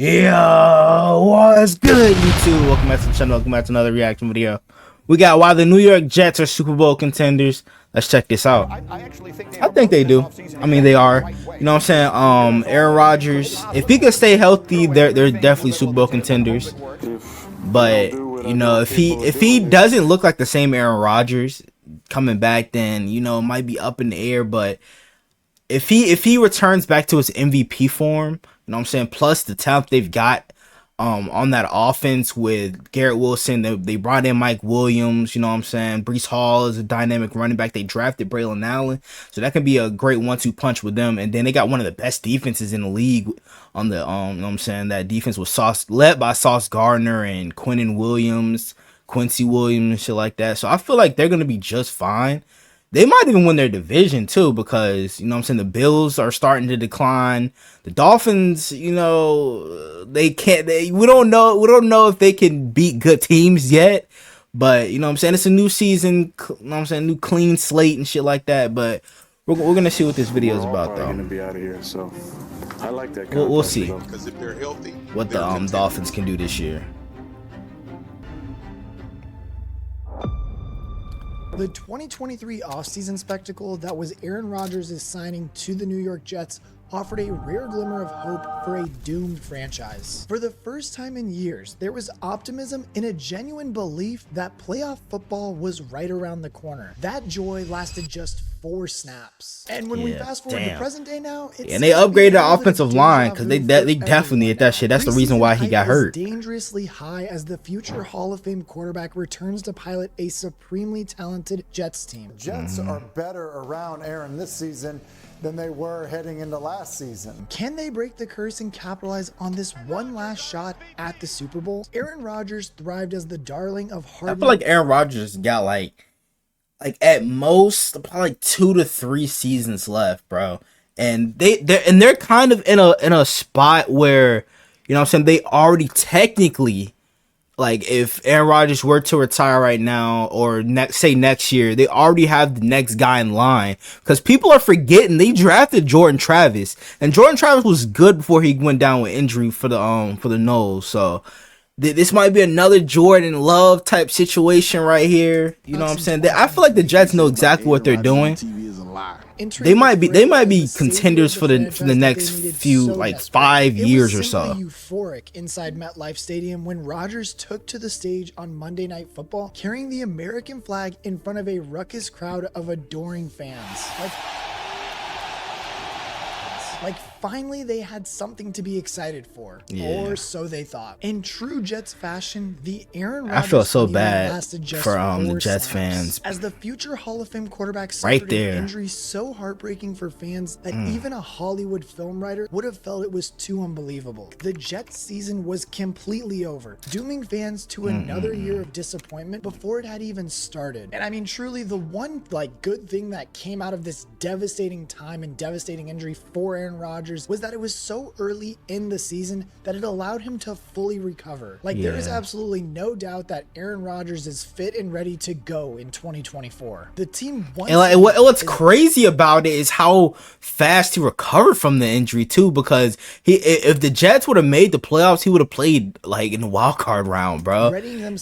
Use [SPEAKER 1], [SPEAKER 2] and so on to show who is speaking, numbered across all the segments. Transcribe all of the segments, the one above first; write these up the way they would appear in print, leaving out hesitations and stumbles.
[SPEAKER 1] Yo, what's good, YouTube? Welcome back to the channel. Welcome back to another reaction video. We got why the New York Jets are Super Bowl contenders. Let's check this out. I think they do. I mean, they are. You know what I'm saying? Aaron Rodgers, if he can stay healthy, they're definitely Super Bowl contenders. But you know, if he doesn't look like the same Aaron Rodgers coming back, then you know it might be up in the air. But if he returns back to his MVP form, you know what I'm saying, plus the talent they've got on that offense with Garrett Wilson, they brought in Mike Williams, you know what I'm saying, Breece Hall is a dynamic running back, they drafted Braylon Allen, so that can be a great 1-2 punch with them. And then they got one of the best defenses in the league on the you know what I'm saying, that defense was led by Sauce Gardner and Quincy Williams and shit like that. So I feel like they're gonna be just fine. They might even win their division too, because you know what I'm saying, the Bills are starting to decline. The Dolphins, you know, we don't know if they can beat good teams yet. But you know what I'm saying, it's a new season, you know what I'm saying, new clean slate and shit like that. But we're gonna see what this video is about, though.
[SPEAKER 2] Gonna be out of here, so I like that.
[SPEAKER 1] We'll see
[SPEAKER 3] because if they're healthy,
[SPEAKER 1] what the Dolphins can do this year.
[SPEAKER 4] The 2023 offseason spectacle that was Aaron Rodgers' signing to the New York Jets offered a rare glimmer of hope for a doomed franchise. For the first time in years, there was optimism and a genuine belief that playoff football was right around the corner. That joy lasted just 4 snaps. And when we fast forward to present day now,
[SPEAKER 1] and they upgraded the offensive line, because they definitely need that shit. That's the reason why he got hurt.
[SPEAKER 4] Dangerously high as the future Hall of Fame quarterback returns to pilot a supremely talented Jets team.
[SPEAKER 5] Jets are better around Aaron this season than they were heading into last season.
[SPEAKER 4] Can they break the curse and capitalize on this one last shot at the Super Bowl? Aaron Rodgers thrived as the darling of hard.
[SPEAKER 1] I feel like Aaron Rodgers got like at most probably 2 to 3 seasons left, bro. And they're kind of in a spot where, you know what I'm saying, they already technically, like, if Aaron Rodgers were to retire right now or next year, they already have the next guy in line, because people are forgetting they drafted Jordan Travis, and Jordan Travis was good before he went down with injury for the nose. So this might be another Jordan Love type situation right here. You know what I'm saying? I feel like the Jets know exactly what they're doing. They might be contenders for the next few, like, 5 years or so.
[SPEAKER 4] Euphoric inside MetLife Stadium when Rodgers took to the stage on Monday Night Football, carrying the American flag in front of a ruckus crowd of adoring fans. Like finally they had something to be excited for, or so they thought. In true Jets fashion, the Aaron Rodgers,
[SPEAKER 1] I feel so bad for the Jets fans,
[SPEAKER 4] as the future Hall of Fame quarterback
[SPEAKER 1] right there.
[SPEAKER 4] An injury so heartbreaking for fans that even a Hollywood film writer would have felt it was too unbelievable. The Jets season was completely over, dooming fans to another year of disappointment before it had even started. And I mean, truly, the one good thing that came out of this devastating time and devastating injury for Aaron Rodgers was that it was so early in the season that it allowed him to fully recover. There is absolutely no doubt that Aaron Rodgers is fit and ready to go in 2024. The team
[SPEAKER 1] and what's crazy about it is how fast he recovered from the injury too, because if the Jets would have made the playoffs, he would have played like in the wild card round, bro.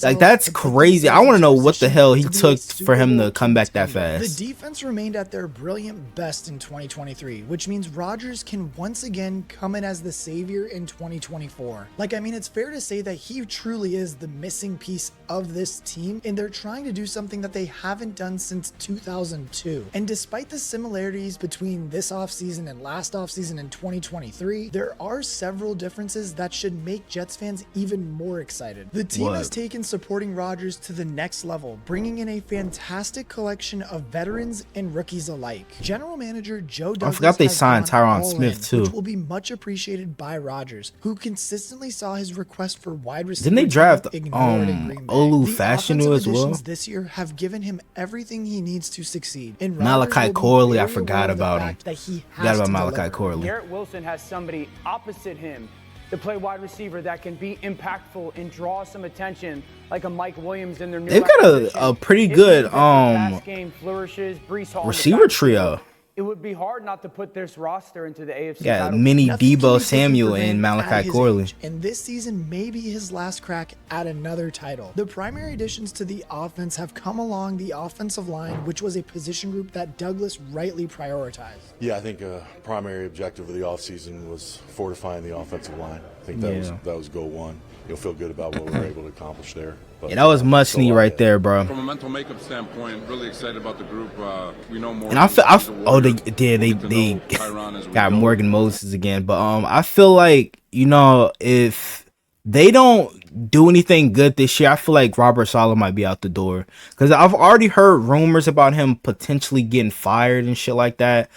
[SPEAKER 1] Like, that's crazy. I want to know what the hell he took for him to come back that fast.
[SPEAKER 4] The defense remained at their brilliant best in 2023, which means Rodgers can once again come in as the savior in 2024. I mean, it's fair to say that he truly is the missing piece of this team, and they're trying to do something that they haven't done since 2002. And despite the similarities between this offseason and last offseason in 2023, there are several differences that should make Jets fans even more excited. The team has taken supporting Rodgers to the next level, bringing in a fantastic collection of veterans and rookies alike. General Manager Joe Douglas,
[SPEAKER 1] I forgot they signed Tyron Smith too,
[SPEAKER 4] which will be much appreciated by Rodgers, who consistently saw his request for wide receiver.
[SPEAKER 1] Didn't they draft Olu Fashanu as well?
[SPEAKER 4] This year have given him everything he needs to succeed. And
[SPEAKER 1] Malachi Corley, I forgot about him. Forgot about Malachi Corley.
[SPEAKER 6] Garrett Wilson has somebody opposite him to play wide receiver that can be impactful and draw some attention, like a Mike Williams in their new.
[SPEAKER 1] They've got a pretty good receiver trio.
[SPEAKER 6] it would be hard not to put this roster into the AFC
[SPEAKER 1] Yeah,
[SPEAKER 6] title.
[SPEAKER 1] mini
[SPEAKER 4] Nothing can
[SPEAKER 1] Debo
[SPEAKER 4] be
[SPEAKER 1] Samuel
[SPEAKER 4] taken for
[SPEAKER 1] and
[SPEAKER 4] granted at
[SPEAKER 1] Malachi
[SPEAKER 4] his
[SPEAKER 1] Corley.
[SPEAKER 4] age, and this season may be his last crack at another title. The primary additions to the offense have come along the offensive line, which was a position group that Douglas rightly prioritized.
[SPEAKER 3] Yeah, I think a primary objective of the offseason was fortifying the offensive line. I think that was goal one. You'll feel good about what we were able to accomplish there. But,
[SPEAKER 1] Yeah, that was much need right there, bro.
[SPEAKER 7] From a mental makeup standpoint, really excited about the group. We know more.
[SPEAKER 1] And they got Morgan Moses again, but I feel like, you know, if they don't do anything good this year, I feel like Robert Saleh might be out the door, because I've already heard rumors about him potentially getting fired and shit like that.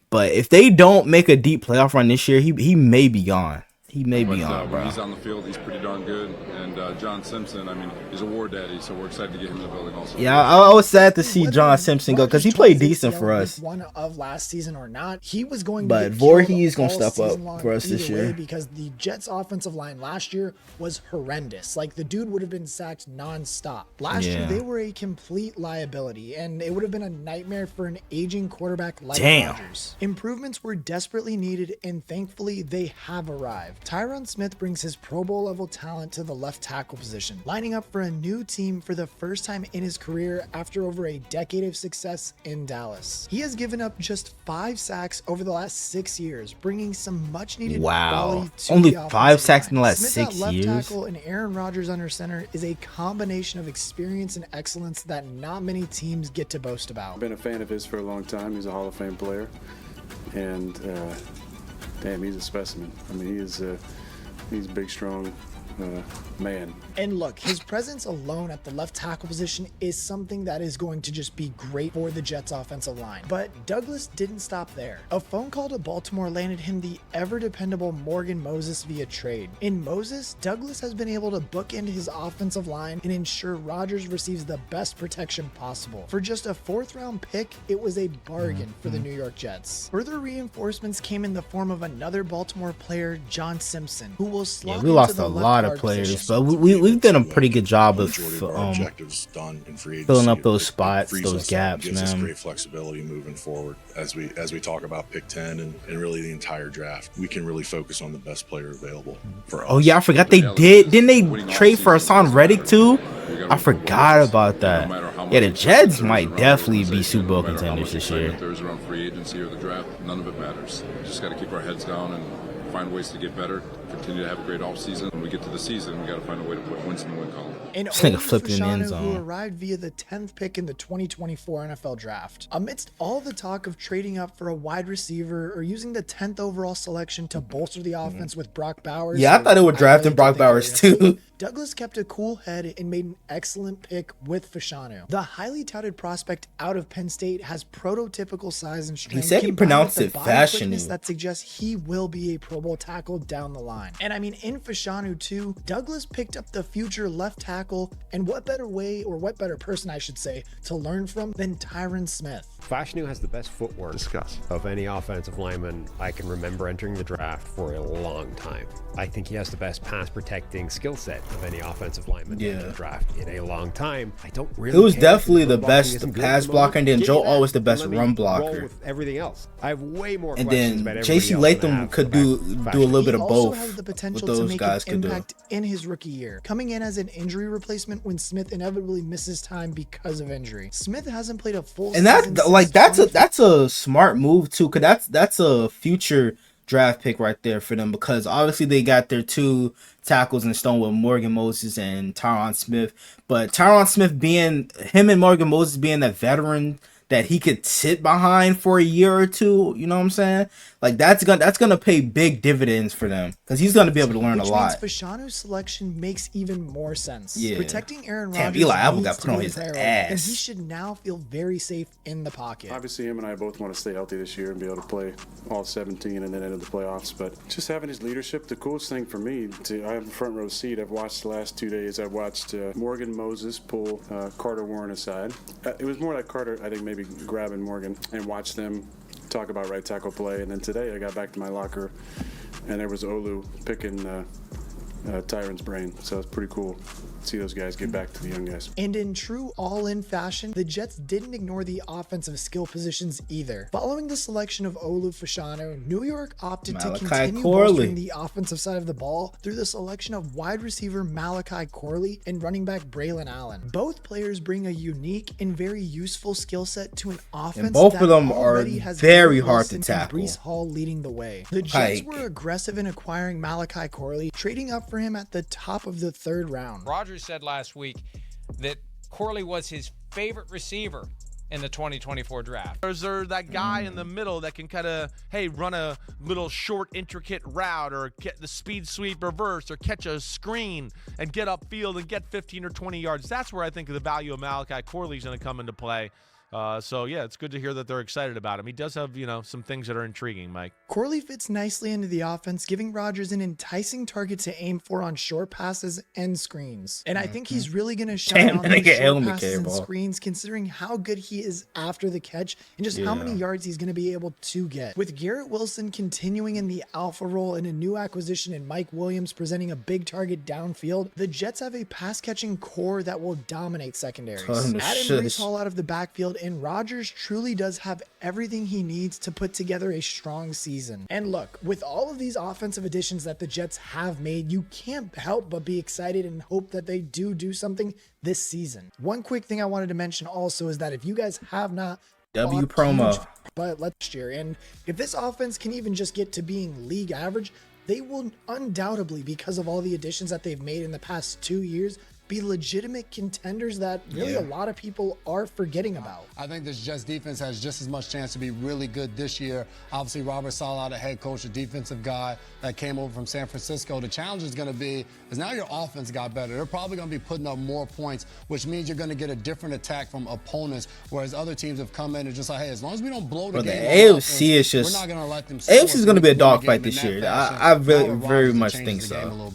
[SPEAKER 1] But if they don't make a deep playoff run this year, he may be gone. He may be on, bro.
[SPEAKER 7] When he's on the field, he's pretty darn good. And John Simpson, I mean, he's a war daddy, so we're excited to get him in the building also.
[SPEAKER 1] Yeah, I was sad to see John Simpson go, because he played decent for us.
[SPEAKER 4] One of last season or not, he was going.
[SPEAKER 1] But
[SPEAKER 4] to
[SPEAKER 1] Voorhees gonna step up for us this year,
[SPEAKER 4] because the Jets' offensive line last year was horrendous. Like, the dude would have been sacked nonstop. Last year they were a complete liability, and it would have been a nightmare for an aging quarterback like Rodgers. Improvements were desperately needed, and thankfully they have arrived. Tyron Smith brings his Pro Bowl level talent to the left tackle position, lining up for a new team for the first time in his career after over a decade of success in Dallas. He has given up just 5 sacks over the last 6 years, bringing some much needed quality to
[SPEAKER 1] only
[SPEAKER 4] the
[SPEAKER 1] 5
[SPEAKER 4] offensive
[SPEAKER 1] sacks
[SPEAKER 4] line.
[SPEAKER 1] in the last
[SPEAKER 4] Smith
[SPEAKER 1] 6
[SPEAKER 4] at left
[SPEAKER 1] years.
[SPEAKER 4] Tackle and Aaron Rodgers under center is a combination of experience and excellence that not many teams get to boast about.
[SPEAKER 2] I've been a fan of his for a long time. He's a Hall of Fame player, and damn, he's a specimen. I mean, he's a big, strong man.
[SPEAKER 4] And look, his presence alone at the left tackle position is something that is going to just be great for the Jets offensive line. But Douglas didn't stop there. A phone call to Baltimore landed him the ever dependable Morgan Moses via trade. In Moses, Douglas has been able to bookend his offensive line and ensure Rodgers receives the best protection possible. For just a 4th round pick, it was a bargain for the New York Jets. Further reinforcements came in the form of another Baltimore player, John Simpson, who will slot
[SPEAKER 1] we lost
[SPEAKER 4] into the
[SPEAKER 1] a
[SPEAKER 4] left
[SPEAKER 1] lot
[SPEAKER 4] guard
[SPEAKER 1] of players,
[SPEAKER 4] position.
[SPEAKER 1] but we've done a pretty good job of
[SPEAKER 3] objectives done in free agency.
[SPEAKER 1] filling up those
[SPEAKER 3] It
[SPEAKER 1] spots,
[SPEAKER 3] frees
[SPEAKER 1] those
[SPEAKER 3] us up,
[SPEAKER 1] gaps,
[SPEAKER 3] gives us
[SPEAKER 1] man.
[SPEAKER 3] great flexibility moving forward as we talk about pick 10 and really the entire draft. We can really focus on the best player available for us.
[SPEAKER 1] Oh yeah, I forgot they did. Didn't they trade for Hassan Reddick too? I forgot about that. Yeah, the Jets might definitely be Super Bowl contenders this year.
[SPEAKER 7] Thursday around free agency or the draft, none of it matters. We just got to keep our heads down and find ways to get better, continue to have a great offseason. When we get to the season, we got to find a way to put wins in the win column.
[SPEAKER 4] And
[SPEAKER 1] This nigga flipped in the end
[SPEAKER 4] Fashanu,
[SPEAKER 1] zone.
[SPEAKER 4] who arrived via the 10th pick in the 2024 NFL Draft. Amidst all the talk of trading up for a wide receiver or using the 10th overall selection to bolster the offense with Brock Bowers.
[SPEAKER 1] Yeah, I thought they were drafting
[SPEAKER 4] really
[SPEAKER 1] Brock
[SPEAKER 4] did think
[SPEAKER 1] Bowers
[SPEAKER 4] they were gonna
[SPEAKER 1] too.
[SPEAKER 4] Douglas kept a cool head and made an excellent pick with Fashanu. The highly touted prospect out of Penn State has prototypical size and strength.
[SPEAKER 1] said he
[SPEAKER 4] combined
[SPEAKER 1] pronounced
[SPEAKER 4] with the
[SPEAKER 1] it
[SPEAKER 4] body
[SPEAKER 1] Fashanu.
[SPEAKER 4] quickness that suggests he will be a Pro Bowl tackle down the line. And I mean, in Fashanu too, Douglas picked up the future left tackle, and what better way, or what better person I should say, to learn from than Tyron Smith.
[SPEAKER 8] Fashanu has the best footwork of any offensive lineman I can remember entering the draft for a long time. I think he has the best pass protecting skill set of any offensive lineman in the draft in a long time. I don't really.
[SPEAKER 1] It was
[SPEAKER 8] care if
[SPEAKER 1] definitely
[SPEAKER 8] his
[SPEAKER 1] the
[SPEAKER 8] run blocking
[SPEAKER 1] best
[SPEAKER 8] isn't good
[SPEAKER 1] pass
[SPEAKER 8] at the
[SPEAKER 1] blocker, and then
[SPEAKER 8] moment.
[SPEAKER 1] Joe
[SPEAKER 8] Give me that,
[SPEAKER 1] always the best
[SPEAKER 8] and let me
[SPEAKER 1] run
[SPEAKER 8] roll
[SPEAKER 1] blocker.
[SPEAKER 8] with everything else. I have way more
[SPEAKER 1] And
[SPEAKER 8] questions
[SPEAKER 1] then
[SPEAKER 8] about
[SPEAKER 1] JC
[SPEAKER 8] everybody else than I
[SPEAKER 1] Latham
[SPEAKER 8] have
[SPEAKER 1] could
[SPEAKER 8] about
[SPEAKER 1] do a
[SPEAKER 8] Fashanu.
[SPEAKER 1] little bit of
[SPEAKER 4] He also
[SPEAKER 1] both.
[SPEAKER 4] has the potential
[SPEAKER 1] What
[SPEAKER 4] to
[SPEAKER 1] those
[SPEAKER 4] make
[SPEAKER 1] guys
[SPEAKER 4] an
[SPEAKER 1] could do.
[SPEAKER 4] impact in his rookie year, coming in as an injury replacement when Smith inevitably misses time because of injury. Smith hasn't played a full
[SPEAKER 1] And that
[SPEAKER 4] season
[SPEAKER 1] like
[SPEAKER 4] since
[SPEAKER 1] that's a smart move too, cause that's a future draft pick right there for them, because obviously they got their 2 tackles in stone with Morgan Moses and Tyron Smith. But Tyron Smith and Morgan Moses being that veteran that he could sit behind for a year or two, you know what I'm saying? Like that's gonna pay big dividends for them, because he's gonna be able to learn a lot.
[SPEAKER 4] Which means Fashanu's selection makes even more sense.
[SPEAKER 1] Yeah.
[SPEAKER 4] Protecting Aaron
[SPEAKER 1] Damn,
[SPEAKER 4] Rodgers
[SPEAKER 1] Eli Apple
[SPEAKER 4] needs
[SPEAKER 1] got
[SPEAKER 4] to
[SPEAKER 1] put on
[SPEAKER 4] be
[SPEAKER 1] his
[SPEAKER 4] the priority,
[SPEAKER 1] ass.
[SPEAKER 4] and he should now feel very safe in the pocket.
[SPEAKER 2] Obviously, him and I both want to stay healthy this year and be able to play all 17 and then enter the playoffs. But just having his leadership, the coolest thing for me, I have a front row seat. I've watched the last 2 days. I've watched Morgan Moses pull Carter Warren aside. It was more like Carter, I think, maybe grabbing Morgan, and watch them talk about right tackle play. And then today I got back to my locker and there was Olu picking Tyron's brain. So it's pretty cool to see those guys get back to the young guys.
[SPEAKER 4] And in true all-in fashion, the Jets didn't ignore the offensive skill positions either. Following the selection of Olu Fashanu, New York opted to continue bolstering the offensive side of the ball through the selection of wide receiver Malachi Corley and running back Braylon Allen. Both players bring a unique and very useful skill set to an offense,
[SPEAKER 1] and both of them are very hard to tackle.
[SPEAKER 4] Breece Hall leading the way. The Jets were aggressive in acquiring Malachi Corley, trading up for him at the top of the 3rd round.
[SPEAKER 9] Rodgers said last week that Corley was his favorite receiver in the 2024 draft.
[SPEAKER 10] Is there that guy in the middle that can kind of, hey, run a little short, intricate route or get the speed sweep reverse or catch a screen and get upfield and get 15 or 20 yards? That's where I think the value of Malachi Corley is going to come into play. So, yeah, it's good to hear that they're excited about him. He does have, some things that are intriguing, Mike.
[SPEAKER 4] Corley fits nicely into the offense, giving Rodgers an enticing target to aim for on short passes and screens. And I think he's really going to shine on those short passes and screens, considering how good he is after the catch and just how many yards he's going to be able to get. With Garrett Wilson continuing in the alpha role and a new acquisition in Mike Williams presenting a big target downfield, the Jets have a pass-catching core that will dominate secondaries. Adding Breece Hall out of the backfield, and Rodgers truly does have everything he needs to put together a strong season. And look, with all of these offensive additions that the Jets have made, you can't help but be excited and hope that they do something this season. One quick thing I wanted to mention also is that if you guys have not but last year, and if this offense can even just get to being league average, they will undoubtedly, because of all the additions that they've made in the past 2 years, be legitimate contenders that really a lot of people are forgetting about.
[SPEAKER 11] I think this Jets defense has just as much chance to be really good this year. Obviously, Robert Saleh, the head coach, a defensive guy that came over from San Francisco. The challenge is going to be is now your offense got better. They're probably going to be putting up more points, which means you're going to get a different attack from opponents, whereas other teams have come in and just like, hey, as long as we don't blow the game,
[SPEAKER 1] the AFC is just,
[SPEAKER 11] we're not going to let them.
[SPEAKER 1] AFC is going to be a dogfight this year. I very much think so.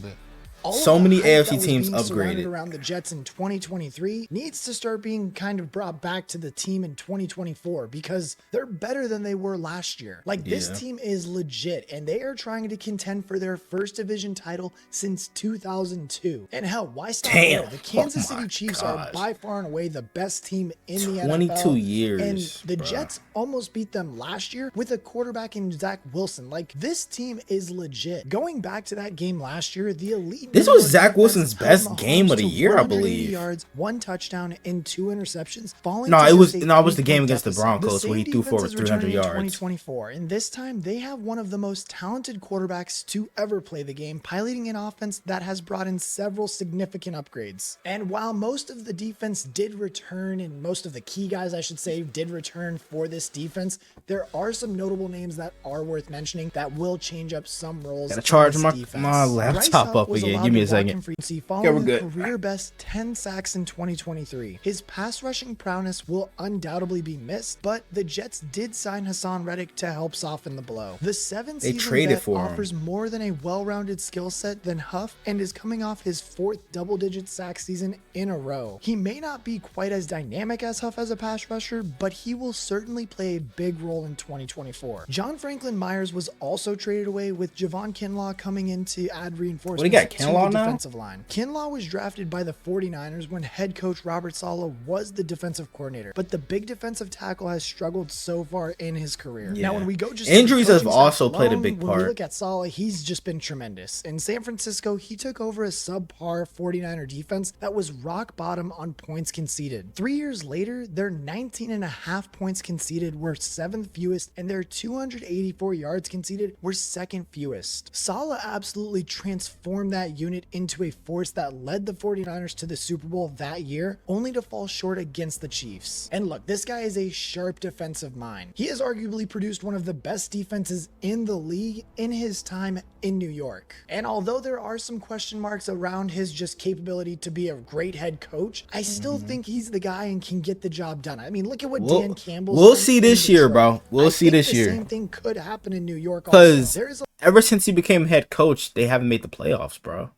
[SPEAKER 1] So many AFC teams upgraded
[SPEAKER 4] around the Jets in 2023 needs to start being kind of brought back to the team in 2024 because they're better than they were last year. Like this team is legit and they are trying to contend for their first division title since 2002. And hell, why stop there? The Kansas City Chiefs are by far and away the best team in the NFL.
[SPEAKER 1] 22 years.
[SPEAKER 4] And the Jets almost beat them last year with a quarterback in Zach Wilson. Like this team is legit. Going back to that game last year, the elite.
[SPEAKER 1] This was Zach Wilson's best game of the year, I believe.
[SPEAKER 4] Yards, 1 touchdown, and 2 interceptions.
[SPEAKER 1] It was the game against the Broncos where he threw for over 300 yards.
[SPEAKER 4] 2024, and this time they have one of the most talented quarterbacks to ever play the game, piloting an offense that has brought in several significant upgrades. And while most of the defense did return, and most of the key guys, I should say, did return for this defense, there are some notable names that are worth mentioning that will change up some roles.
[SPEAKER 1] Gotta charge my laptop up again. Give me a second.
[SPEAKER 4] Okay, we're good. Career best 10 sacks in 2023. His pass rushing prowess will undoubtedly be missed, but the Jets did sign Hassan Reddick to help soften the blow. The 7-season vet offers more than a well-rounded skill set than Huff and is coming off his 4th double-digit sack season in a row. He may not be quite as dynamic as Huff as a pass rusher, but he will certainly play a big role in 2024. John Franklin Myers was also traded away with Javon Kinlaw coming in to add reinforcements to the defensive line. Kinlaw was drafted by the 49ers when head coach Robert Saleh was the defensive coordinator, but the big defensive tackle has struggled so far in his career. Now, when we go just
[SPEAKER 1] injuries have also played a big part.
[SPEAKER 4] When we look at Saleh, he's just been tremendous. In San Francisco, he took over a subpar 49er defense that was rock bottom on points conceded. 3 years later, their 19.5 points conceded were 7th fewest, and their 284 yards conceded were 2nd fewest. Saleh absolutely transformed that unit into a force that led the 49ers to the Super Bowl that year, only to fall short against the Chiefs. And look, this guy is a sharp defensive mind. He has arguably produced one of the best defenses in the league in his time in New York. And although there are some question marks around his just capability to be a great head coach, I still think he's the guy and can get the job done. I mean, look at what Dan Campbell's
[SPEAKER 1] We'll see this year, bro. We'll see this year.
[SPEAKER 4] The same thing could happen in New York
[SPEAKER 1] because ever since he became head coach, they haven't made the playoffs, bro.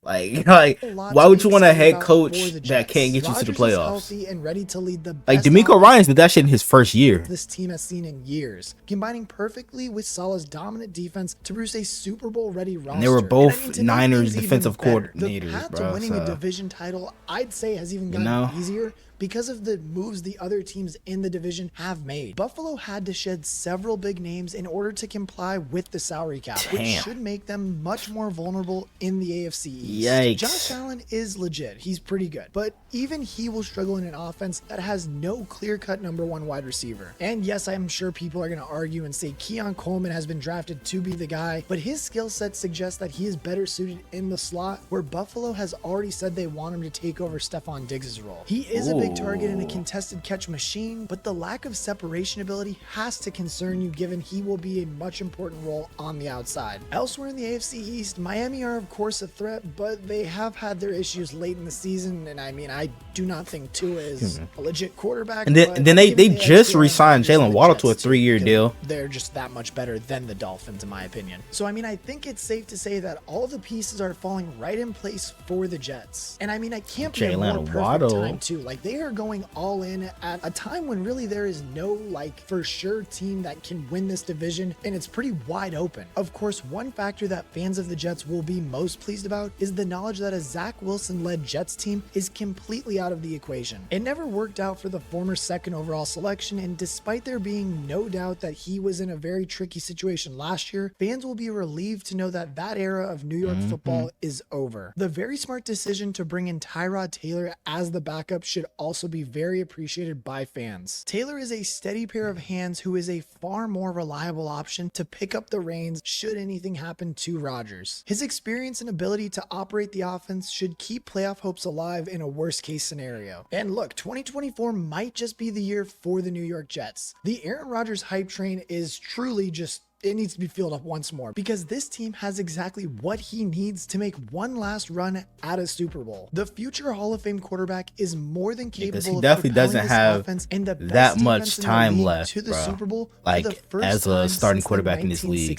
[SPEAKER 1] Like why would you want a head coach that can't get you to the playoffs?
[SPEAKER 4] Healthy and ready to lead the
[SPEAKER 1] Like
[SPEAKER 4] best
[SPEAKER 1] D'Amico Ryans did that shit in his first year.
[SPEAKER 4] This team has seen in years, combining perfectly with Saleh's dominant defense to produce a Super Bowl ready roster.
[SPEAKER 1] And they were both
[SPEAKER 4] to
[SPEAKER 1] Niners
[SPEAKER 4] make
[SPEAKER 1] defensive coordinators,
[SPEAKER 4] the path
[SPEAKER 1] bro.
[SPEAKER 4] to winning a division title, I'd say, has even gotten easier because of the moves the other teams in the division have made. Buffalo had to shed several big names in order to comply with the salary cap, which should make them much more vulnerable in the AFC East.
[SPEAKER 1] Yikes.
[SPEAKER 4] Josh Allen is legit. He's pretty good, but even he will struggle in an offense that has no clear-cut number one wide receiver. And yes, I'm sure people are going to argue and say Keon Coleman has been drafted to be the guy, but his skill set suggests that he is better suited in the slot, where Buffalo has already said they want him to take over Stephon Diggs' role. He is a big target and a contested catch machine, but the lack of separation ability has to concern you, given he will be a much important role on the outside. Elsewhere in the AFC East, Miami are of course a threat, but they have had their issues late in the season, and I mean, I do not think Tua is a legit quarterback.
[SPEAKER 1] And then they just re-signed Jalen Waddle to a 3-year deal.
[SPEAKER 4] They're just that much better than the Dolphins, in my opinion. So I mean, I think it's safe to say that all the pieces are falling right in place for the Jets. And I mean, I can't be a more perfect time too. Like, they are going all in at a time when really there is no like for sure team that can win this division, and it's pretty wide open. Of course, one factor that fans of the Jets will be most pleased about is the knowledge that a Zach Wilson led Jets team is completely out of the equation. It never worked out for the former second overall selection, and despite there being no doubt that he was in a very tricky situation last year, fans will be relieved to know that that era of New York football is over. The very smart decision to bring in Tyrod Taylor as the backup should also be very appreciated by fans. Taylor is a steady pair of hands who is a far more reliable option to pick up the reins should anything happen to Rodgers. His experience and ability to operate the offense should keep playoff hopes alive in a worst case scenario. And look, 2024 might just be the year for the New York Jets. The Aaron Rodgers hype train is truly just, it needs to be filled up once more, because this team has exactly what he needs to make one last run at a Super Bowl. The future Hall of Fame quarterback is more than capable
[SPEAKER 1] he definitely
[SPEAKER 4] of
[SPEAKER 1] doesn't have that much time left,
[SPEAKER 4] to the
[SPEAKER 1] bro.
[SPEAKER 4] Super Bowl
[SPEAKER 1] like as a starting quarterback in this league,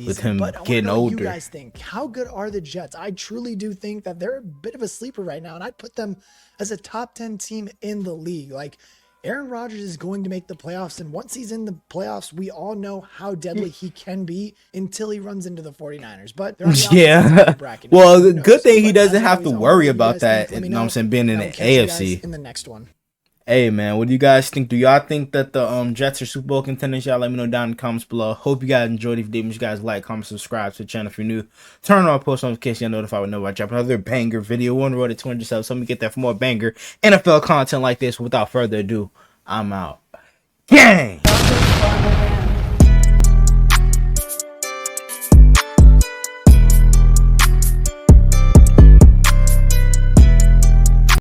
[SPEAKER 1] with him getting older.
[SPEAKER 4] You guys think, how good are the Jets? I truly do think that they're a bit of a sleeper right now, and I'd put them as a top 10 team in the league. Like, Aaron Rodgers is going to make the playoffs, and once he's in the playoffs, we all know how deadly he can be until he runs into the 49ers. But
[SPEAKER 1] yeah, well, good thing he doesn't have to worry about that. You know what I'm saying? Being in the AFC.
[SPEAKER 4] In the next one.
[SPEAKER 1] Hey man, what do you guys think? Do y'all think that the Jets are Super Bowl contenders? Y'all let me know down in the comments below. Hope you guys enjoyed. If you did, make sure you guys like, comment, subscribe to the channel if you're new. Turn on post notifications, you'll notify whenever I drop another banger video. One road to 200 subs. So let me get that for more banger NFL content like this. Without further ado, I'm out. Gang!